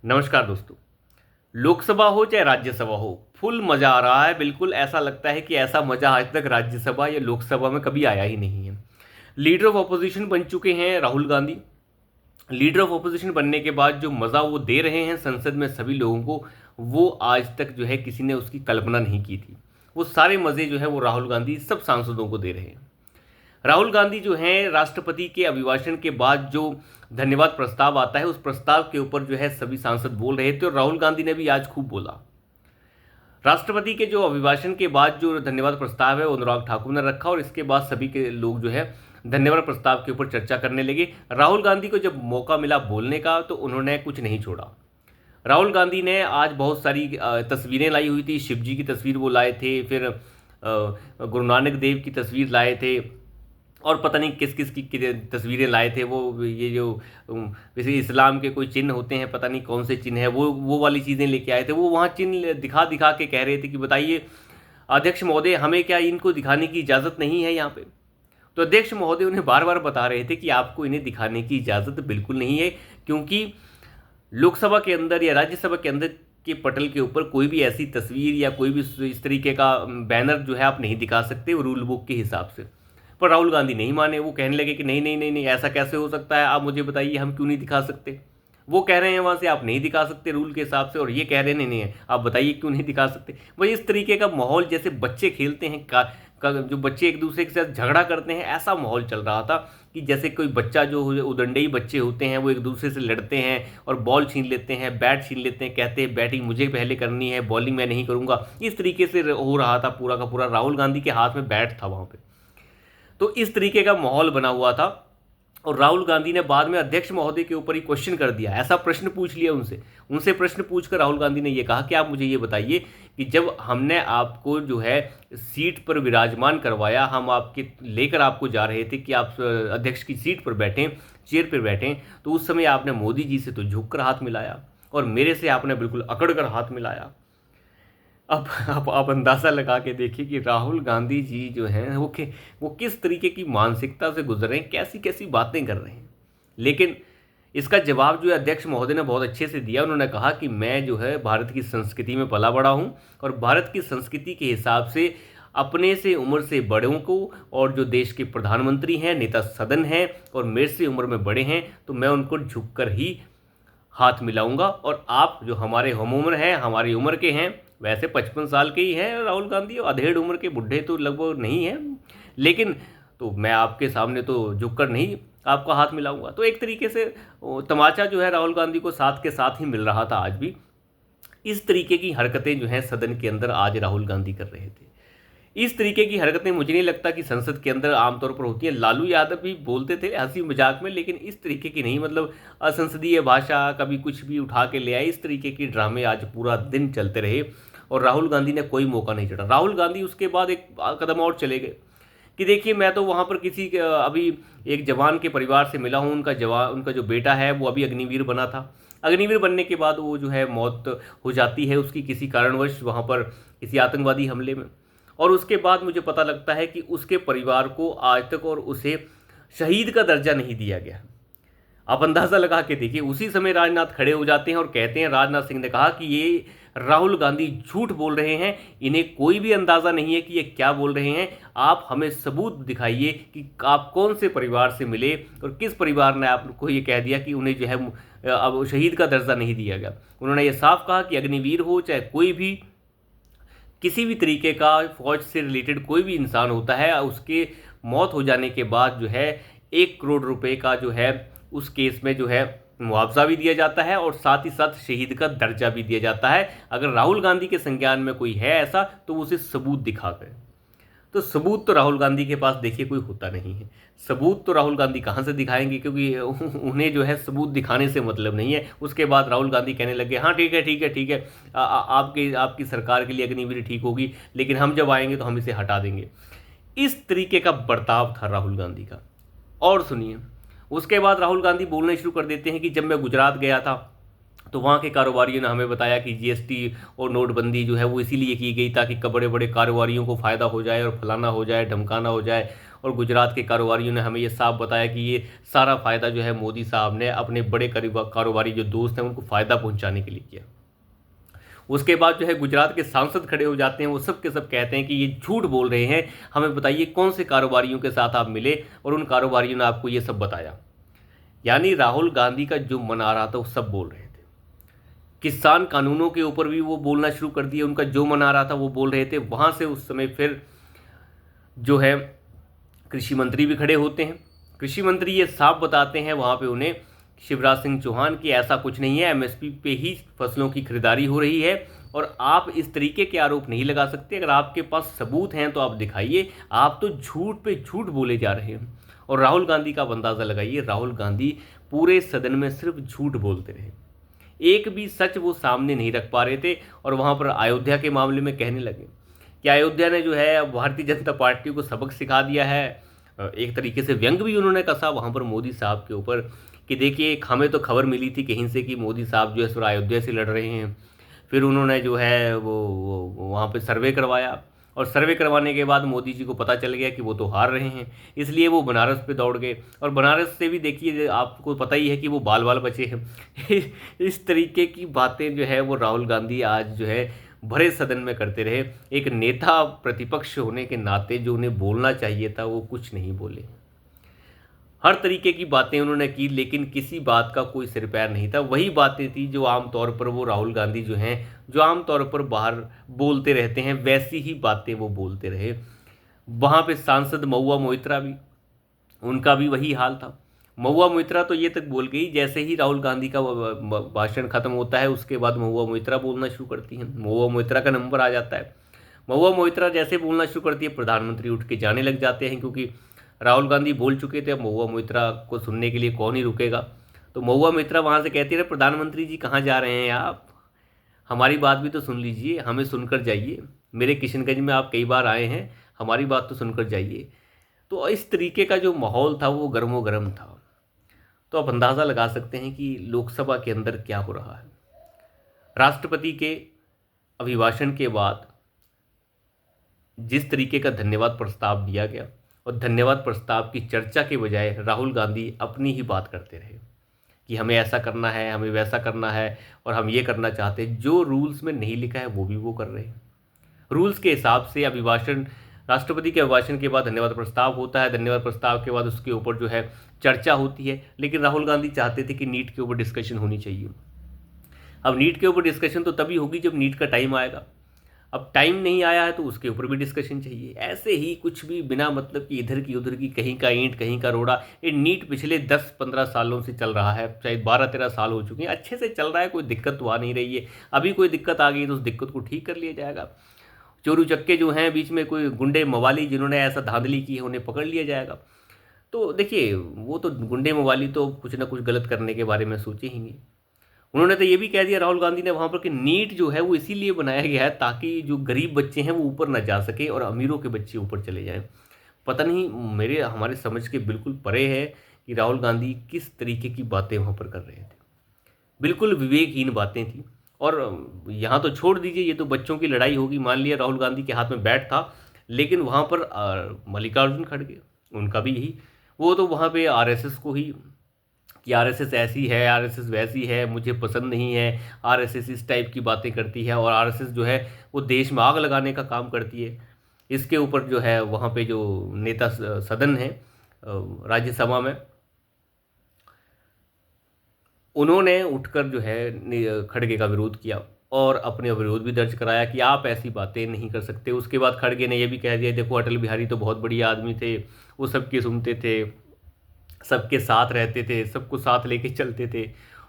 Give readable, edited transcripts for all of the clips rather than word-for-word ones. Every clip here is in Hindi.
नमस्कार दोस्तों। लोकसभा हो चाहे राज्यसभा हो, फुल मज़ा आ रहा है। बिल्कुल ऐसा लगता है कि ऐसा मज़ा आज तक राज्यसभा या लोकसभा में कभी आया ही नहीं है। लीडर ऑफ अपोजिशन बन चुके हैं Rahul Gandhi. Leader of opposition बनने के बाद जो मज़ा वो दे रहे हैं संसद में सभी लोगों को, वो आज तक जो है किसी ने उसकी कल्पना नहीं की थी। वो सारे मज़े जो है वो राहुल गांधी सब सांसदों को दे रहे हैं। राहुल गांधी जो हैं राष्ट्रपति के अभिभाषण के बाद जो धन्यवाद प्रस्ताव आता है, उस प्रस्ताव के ऊपर जो है सभी सांसद बोल रहे थे और राहुल गांधी ने भी आज खूब बोला। राष्ट्रपति के जो अभिभाषण के बाद जो धन्यवाद प्रस्ताव है वो अनुराग ठाकुर ने रखा और इसके बाद सभी के लोग जो है धन्यवाद प्रस्ताव के ऊपर चर्चा करने लगे। राहुल गांधी को जब मौका मिला बोलने का तो उन्होंने कुछ नहीं छोड़ा। राहुल गांधी ने आज बहुत सारी तस्वीरें लाई हुई थी। शिव जी की तस्वीर वो लाए थे, फिर गुरु नानक देव की तस्वीर लाए थे और पता नहीं किस किस की तस्वीरें लाए थे। वो ये जो जैसे इस्लाम के कोई चिन्ह होते हैं, पता नहीं कौन से चिन्ह है, वो वाली चीज़ें लेके आए थे। वो वहाँ चिन्ह दिखा दिखा के कह रहे थे कि बताइए अध्यक्ष महोदय, हमें क्या इनको दिखाने की इजाज़त नहीं है यहाँ पे। तो अध्यक्ष महोदय उन्हें बार बार बता रहे थे कि आपको इन्हें दिखाने की इजाज़त बिल्कुल नहीं है, क्योंकि लोकसभा के अंदर या राज्यसभा के अंदर के पटल के ऊपर कोई भी ऐसी तस्वीर या कोई भी इस तरीके का बैनर जो है आप नहीं दिखा सकते रूल बुक के हिसाब से। पर राहुल गांधी नहीं माने। वो कहने लगे कि नहीं नहीं नहीं नहीं, ऐसा कैसे हो सकता है, आप मुझे बताइए हम क्यों नहीं दिखा सकते। वो कह रहे हैं वहाँ से आप नहीं दिखा सकते रूल के हिसाब से, और ये कह रहे हैं नहीं नहीं आप बताइए क्यों नहीं दिखा सकते। वही इस तरीके का माहौल जैसे बच्चे खेलते हैं जो बच्चे एक दूसरे के साथ झगड़ा करते हैं, ऐसा माहौल चल रहा था कि जैसे कोई बच्चा जो उदंडई बच्चे होते हैं वो एक दूसरे से लड़ते हैं और बॉल छीन लेते हैं, बैट छीन लेते हैं, कहते हैं बैटिंग मुझे पहले करनी है, बॉलिंग मैं नहीं करूँगा। इस तरीके से हो रहा था पूरा का पूरा। राहुल गांधी के हाथ में बैट था वहाँ पर। तो इस तरीके का माहौल बना हुआ था और राहुल गांधी ने बाद में अध्यक्ष महोदय के ऊपर ही क्वेश्चन कर दिया, ऐसा प्रश्न पूछ लिया उनसे। उनसे प्रश्न पूछकर राहुल गांधी ने यह कहा कि आप मुझे ये बताइए कि जब हमने आपको जो है सीट पर विराजमान करवाया, हम आपके लेकर आपको जा रहे थे कि आप अध्यक्ष की सीट पर बैठें, चेयर पर बैठें, तो उस समय आपने मोदी जी से तो झुककर हाथ मिलाया और मेरे से आपने बिल्कुल अकड़ कर हाथ मिलाया। अब आप अंदाज़ा लगा के देखिए कि राहुल गांधी जी जो हैं वो किस तरीके की मानसिकता से गुजर रहे हैं, कैसी कैसी बातें कर रहे हैं। लेकिन इसका जवाब जो है अध्यक्ष महोदय ने बहुत अच्छे से दिया। उन्होंने कहा कि मैं जो है भारत की संस्कृति में पला बड़ा हूँ और भारत की संस्कृति के हिसाब से अपने से उम्र से बड़ों को, और जो देश के प्रधानमंत्री हैं, नेता सदन हैं और मेरे से उम्र में बड़े हैं, तो मैं उनको झुककर ही हाथ मिलाऊंगा। और आप जो हमारे हम उम्र हैं, हमारी उम्र के हैं, वैसे 55 साल के ही हैं राहुल गांधी, अधेड़ उम्र के बुढ़े तो लगभग नहीं हैं, लेकिन तो मैं आपके सामने तो झुककर नहीं आपका हाथ मिलाऊंगा। तो एक तरीके से तमाचा जो है राहुल गांधी को साथ के साथ ही मिल रहा था आज भी। इस तरीके की हरकतें जो हैं सदन के अंदर आज राहुल गांधी कर रहे थे। इस तरीके की हरकतें मुझे नहीं लगता कि संसद के अंदर आमतौर पर होती हैं। लालू यादव भी बोलते थे हंसी मजाक में, लेकिन इस तरीके की नहीं, मतलब असंसदीय भाषा कभी कुछ भी उठा के ले आए, इस तरीके के ड्रामे आज पूरा दिन चलते रहे और राहुल गांधी ने कोई मौका नहीं छोड़ा। राहुल गांधी उसके बाद एक कदम और चले गए कि देखिए मैं तो वहाँ पर अभी एक जवान के परिवार से मिला हूँ। उनका जो बेटा है वो अभी अग्निवीर बना था। अग्निवीर बनने के बाद वो जो है मौत हो जाती है उसकी किसी कारणवश वहाँ पर किसी आतंकवादी हमले में, और उसके बाद मुझे पता लगता है कि उसके परिवार को आज तक और उसे शहीद का दर्जा नहीं दिया गया। आप अंदाज़ा लगा के देखिए। उसी समय राजनाथ खड़े हो जाते हैं और कहते हैं, राजनाथ सिंह ने कहा कि ये राहुल गांधी झूठ बोल रहे हैं, इन्हें कोई भी अंदाज़ा नहीं है कि ये क्या बोल रहे हैं। आप हमें सबूत दिखाइए कि आप कौन से परिवार से मिले और किस परिवार ने आपको ये कह दिया कि उन्हें जो है अब शहीद का दर्जा नहीं दिया गया। उन्होंने ये साफ कहा कि अग्निवीर हो चाहे कोई भी किसी भी तरीके का फौज से रिलेटेड कोई भी इंसान होता है, उसके मौत हो जाने के बाद जो है 1 करोड़ रुपए का जो है उस केस में जो है मुआवजा भी दिया जाता है और साथ ही साथ शहीद का दर्जा भी दिया जाता है। अगर राहुल गांधी के संज्ञान में कोई है ऐसा तो उसे सबूत दिखा कर। तो सबूत तो राहुल गांधी के पास देखिए कोई होता नहीं है। सबूत तो राहुल गांधी कहाँ से दिखाएंगे, क्योंकि उन्हें जो है सबूत दिखाने से मतलब नहीं है। उसके बाद राहुल गांधी कहने लगे हाँ ठीक है ठीक है ठीक है, आपकी सरकार के लिए अग्निवीर ठीक होगी, लेकिन हम जब आएंगे तो हम इसे हटा देंगे। इस तरीके का बर्ताव था राहुल गांधी का। और सुनिए, उसके बाद राहुल गांधी बोलना शुरू कर देते हैं कि जब मैं गुजरात गया था तो वहाँ के कारोबारियों ने हमें बताया कि जीएसटी और नोटबंदी जो है वो इसीलिए की गई ताकि बड़े बड़े कारोबारियों को फ़ायदा हो जाए और फलाना हो जाए, ढमकाना हो जाए। और गुजरात के कारोबारियों ने हमें ये साफ बताया कि ये सारा फ़ायदा जो है मोदी साहब ने अपने बड़े कारोबारी जो दोस्त हैं उनको फ़ायदा पहुँचाने के लिए किया। उसके बाद जो है गुजरात के सांसद खड़े हो जाते हैं, वो सब के सब कहते हैं कि ये झूठ बोल रहे हैं, हमें बताइए कौन से कारोबारियों के साथ आप मिले और उन कारोबारियों ने आपको ये सब बताया। यानी राहुल गांधी का जो मन आ रहा था वो सब बोल रहे थे। किसान कानूनों के ऊपर भी वो बोलना शुरू कर दिए, उनका जो मन आ रहा था वो बोल रहे थे। वहाँ से उस समय फिर जो है कृषि मंत्री भी खड़े होते हैं। कृषि मंत्री ये साफ बताते हैं वहाँ पे उन्हें, शिवराज सिंह चौहान, की ऐसा कुछ नहीं है, एमएसपी पे ही फसलों की खरीदारी हो रही है और आप इस तरीके के आरोप नहीं लगा सकते। अगर आपके पास सबूत हैं तो आप दिखाइए, आप तो झूठ पे झूठ बोले जा रहे हैं। और राहुल गांधी का अंदाज़ा लगाइए, राहुल गांधी पूरे सदन में सिर्फ झूठ बोलते रहे, एक भी सच वो सामने नहीं रख पा रहे थे। और वहाँ पर अयोध्या के मामले में कहने लगे कि अयोध्या ने जो है भारतीय जनता पार्टी को सबक सिखा दिया है। एक तरीके से व्यंग भी उन्होंने कसा वहाँ पर मोदी साहब के ऊपर कि देखिए हमें तो खबर मिली थी कहीं से कि मोदी साहब जो है सो अयोध्या से लड़ रहे हैं। फिर उन्होंने जो है वो वहाँ पे सर्वे करवाया और सर्वे करवाने के बाद मोदी जी को पता चल गया कि वो तो हार रहे हैं, इसलिए वो बनारस पे दौड़ गए। और बनारस से भी देखिए आपको पता ही है कि वो बाल बाल बचे हैं। इस तरीके की बातें जो है वो राहुल गांधी आज जो है भरे सदन में करते रहे। एक नेता प्रतिपक्ष होने के नाते जो उन्हें बोलना चाहिए था वो कुछ नहीं बोले। हर तरीके की बातें उन्होंने की लेकिन किसी बात का कोई सिर पैर नहीं था। वही बातें थी जो आमतौर पर वो राहुल गांधी जो हैं, जो आमतौर पर बाहर बोलते रहते हैं, वैसी ही बातें वो बोलते रहे। वहाँ पे सांसद महुआ मोइत्रा भी, उनका भी वही हाल था। महुआ मोइत्रा तो ये तक बोल गई, जैसे ही राहुल गांधी का भाषण खत्म होता है उसके बाद महुआ मोइत्रा बोलना शुरू करती हैं। महुआ मोइत्रा का नंबर आ जाता है। महुआ मोइत्रा जैसे बोलना शुरू करती है प्रधानमंत्री उठ के जाने लग जाते हैं, क्योंकि राहुल गांधी बोल चुके थे। अब महुआ मोइत्रा को सुनने के लिए कौन ही रुकेगा। तो महुआ मोइत्रा वहाँ से कहती है, प्रधानमंत्री जी कहाँ जा रहे हैं आप, हमारी बात भी तो सुन लीजिए, हमें सुनकर जाइए। मेरे किशनगंज में आप कई बार आए हैं, हमारी बात तो सुनकर जाइए। तो इस तरीके का जो माहौल था वो गर्मो गर्म था। तो आप अंदाज़ा लगा सकते हैं कि लोकसभा के अंदर क्या हो रहा है। राष्ट्रपति के अभिभाषण के बाद जिस तरीके का धन्यवाद प्रस्ताव दिया गया, और धन्यवाद प्रस्ताव की चर्चा के बजाय राहुल गांधी अपनी ही बात करते रहे कि हमें ऐसा करना है, हमें वैसा करना है और हम ये करना चाहते हैं। जो रूल्स में नहीं लिखा है वो भी वो कर रहे हैं। रूल्स के हिसाब से अभिभाषण, राष्ट्रपति के अभिभाषण के बाद धन्यवाद प्रस्ताव होता है, धन्यवाद प्रस्ताव के बाद उसके ऊपर जो है चर्चा होती है। लेकिन राहुल गांधी चाहते थे कि नीट के ऊपर डिस्कशन होनी चाहिए। अब नीट के ऊपर डिस्कशन तो तभी होगी जब नीट का टाइम आएगा। अब टाइम नहीं आया है तो उसके ऊपर भी डिस्कशन चाहिए। ऐसे ही कुछ भी बिना मतलब कि इधर की उधर की, कहीं का ईंट कहीं का रोड़ा। ये नीट पिछले 10-15 सालों से चल रहा है, शायद 12-13 साल हो चुके हैं, अच्छे से चल रहा है, कोई दिक्कत तो आ नहीं रही है। अभी कोई दिक्कत आ गई तो उस दिक्कत को ठीक कर लिया जाएगा। चोरू चक्के जो हैं बीच में, कोई गुंडे मवाली जिन्होंने ऐसा धांधली की है उन्हें पकड़ लिया जाएगा। तो देखिए वो तो गुंडे मवाली तो कुछ ना कुछ गलत करने के बारे में सोचे ही नहीं। उन्होंने तो ये भी कह दिया राहुल गांधी ने वहाँ पर कि नीट जो है वो इसीलिए बनाया गया है ताकि जो गरीब बच्चे हैं वो ऊपर ना जा सके और अमीरों के बच्चे ऊपर चले जाएं। पता नहीं, हमारे समझ के बिल्कुल परे है कि राहुल गांधी किस तरीके की बातें वहाँ पर कर रहे थे। बिल्कुल विवेकहीन बातें थी। और यहाँ तो छोड़ दीजिए, ये तो बच्चों की लड़ाई होगी। मान लिया राहुल गांधी के हाथ में बैट था, लेकिन वहाँ पर मल्लिकार्जुन खड़गे, उनका भी यही, वो तो वहाँ पे आरएसएस को ही कि आरएसएस ऐसी है, आरएसएस वैसी है, मुझे पसंद नहीं है, आरएसएस इस टाइप की बातें करती है और आरएसएस जो है वो देश में आग लगाने का काम करती है। इसके ऊपर जो है वहाँ पे जो नेता सदन है राज्यसभा में, उन्होंने उठकर जो है खड़गे का विरोध किया और अपने विरोध भी दर्ज कराया कि आप ऐसी बातें नहीं कर सकते। उसके बाद खड़गे ने यह भी कह दिया, देखो अटल बिहारी तो बहुत बढ़िया आदमी थे, वो सबके सुनते थे, सबके साथ रहते थे, सबको साथ लेके चलते थे।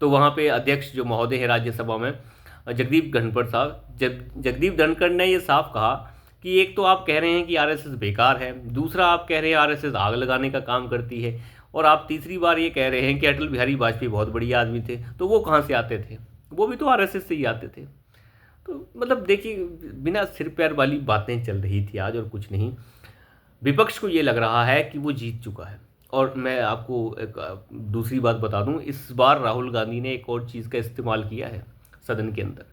तो वहाँ पे अध्यक्ष जो महोदय है राज्यसभा में, जगदीप धनखड़ साहब, जगदीप धनखड़ ने ये साफ कहा कि एक तो आप कह रहे हैं कि आरएसएस बेकार है, दूसरा आप कह रहे हैं आरएसएस आग लगाने का काम करती है, और आप तीसरी बार ये कह रहे हैं कि अटल बिहारी वाजपेयी बहुत बढ़िया आदमी थे। तो वो कहाँ से आते थे? वो भी तो आरएसएस से ही आते थे। तो मतलब देखिए बिना सिर पैर वाली बातें चल रही थी आज, और कुछ नहीं। विपक्ष को ये लग रहा है कि वो जीत चुका है और मैं आपको एक दूसरी बात बता दूं, इस बार राहुल गांधी ने एक और चीज़ का इस्तेमाल किया है सदन के अंदर,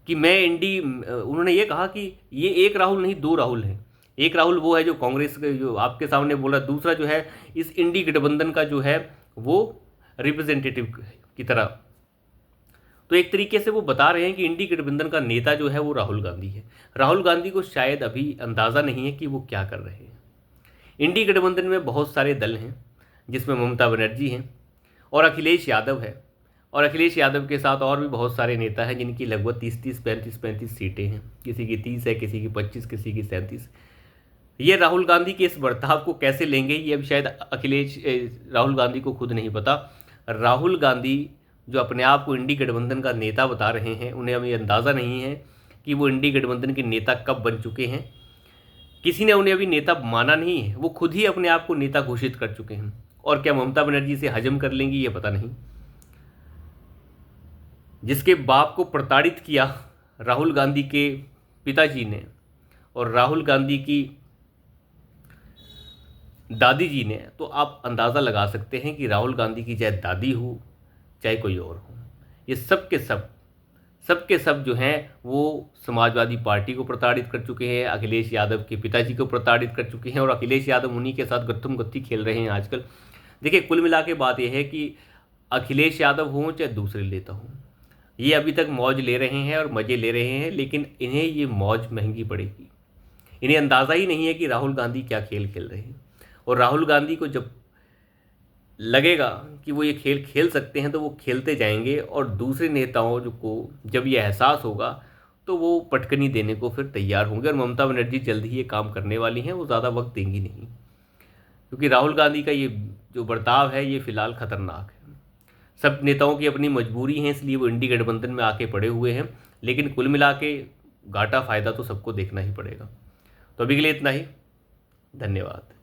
कि मैं इंडी उन्होंने ये कहा कि ये एक राहुल नहीं, दो राहुल हैं। एक राहुल वो है जो कांग्रेस के, जो आपके सामने बोला, दूसरा जो है इस इंडी गठबंधन का जो है वो रिप्रेजेंटेटिव की तरह। तो एक तरीके से वो बता रहे हैं कि इंडी गठबंधन का नेता जो है वो राहुल गांधी है। राहुल गांधी को शायद अभी अंदाज़ा नहीं है कि वो क्या कर रहे हैं। इंडी गठबंधन में बहुत सारे दल हैं, जिसमें ममता बनर्जी हैं और अखिलेश यादव है, और अखिलेश यादव के साथ और भी बहुत सारे नेता हैं जिनकी लगभग 30-30, 35-35 सीटें हैं। किसी की 30 है, किसी की 25, किसी की 37। ये राहुल गांधी के इस बर्ताव को कैसे लेंगे, ये अब शायद राहुल गांधी को खुद नहीं पता। राहुल गांधी जो अपने आप को इंडी गठबंधन का नेता बता रहे हैं, उन्हें अभी अंदाज़ा नहीं है कि वो इंडी गठबंधन के नेता कब बन चुके हैं। किसी ने उन्हें अभी नेता माना नहीं है, वो खुद ही अपने आप को नेता घोषित कर चुके हैं। और क्या ममता बनर्जी से हजम कर लेंगी, ये पता नहीं। जिसके बाप को प्रताड़ित किया राहुल गांधी के पिताजी ने और राहुल गांधी की दादी जी ने, तो आप अंदाज़ा लगा सकते हैं कि राहुल गांधी की चाहे दादी हो चाहे कोई और हो, ये सब के सब जो हैं वो समाजवादी पार्टी को प्रताड़ित कर चुके हैं, अखिलेश यादव के पिताजी को प्रताड़ित कर चुके हैं, और अखिलेश यादव उन्हीं के साथ गत्थम गत्ती खेल रहे हैं आजकल। देखिए, कुल मिला के बात यह है कि अखिलेश यादव हों चाहे दूसरे नेता हों, ये अभी तक मौज ले रहे हैं और मज़े ले रहे हैं, लेकिन इन्हें ये मौज महंगी पड़ेगी। इन्हें अंदाज़ा ही नहीं है कि राहुल गांधी क्या खेल खेल रहे हैं। और राहुल गांधी को जब लगेगा कि वो ये खेल खेल सकते हैं तो वो खेलते जाएंगे, और दूसरे नेताओं को जब ये एहसास होगा तो वो पटकनी देने को फिर तैयार होंगे। और ममता बनर्जी जल्द ही ये काम करने वाली हैं, वो ज़्यादा वक्त देंगी नहीं, क्योंकि राहुल गांधी का ये जो बर्ताव है ये फ़िलहाल ख़तरनाक है। सब नेताओं की अपनी मजबूरी है, इसलिए वो इंडी गठबंधन में आके पड़े हुए हैं, लेकिन कुल मिला के घाटा फ़ायदा तो सबको देखना ही पड़ेगा। तो अभी के लिए इतना ही, धन्यवाद।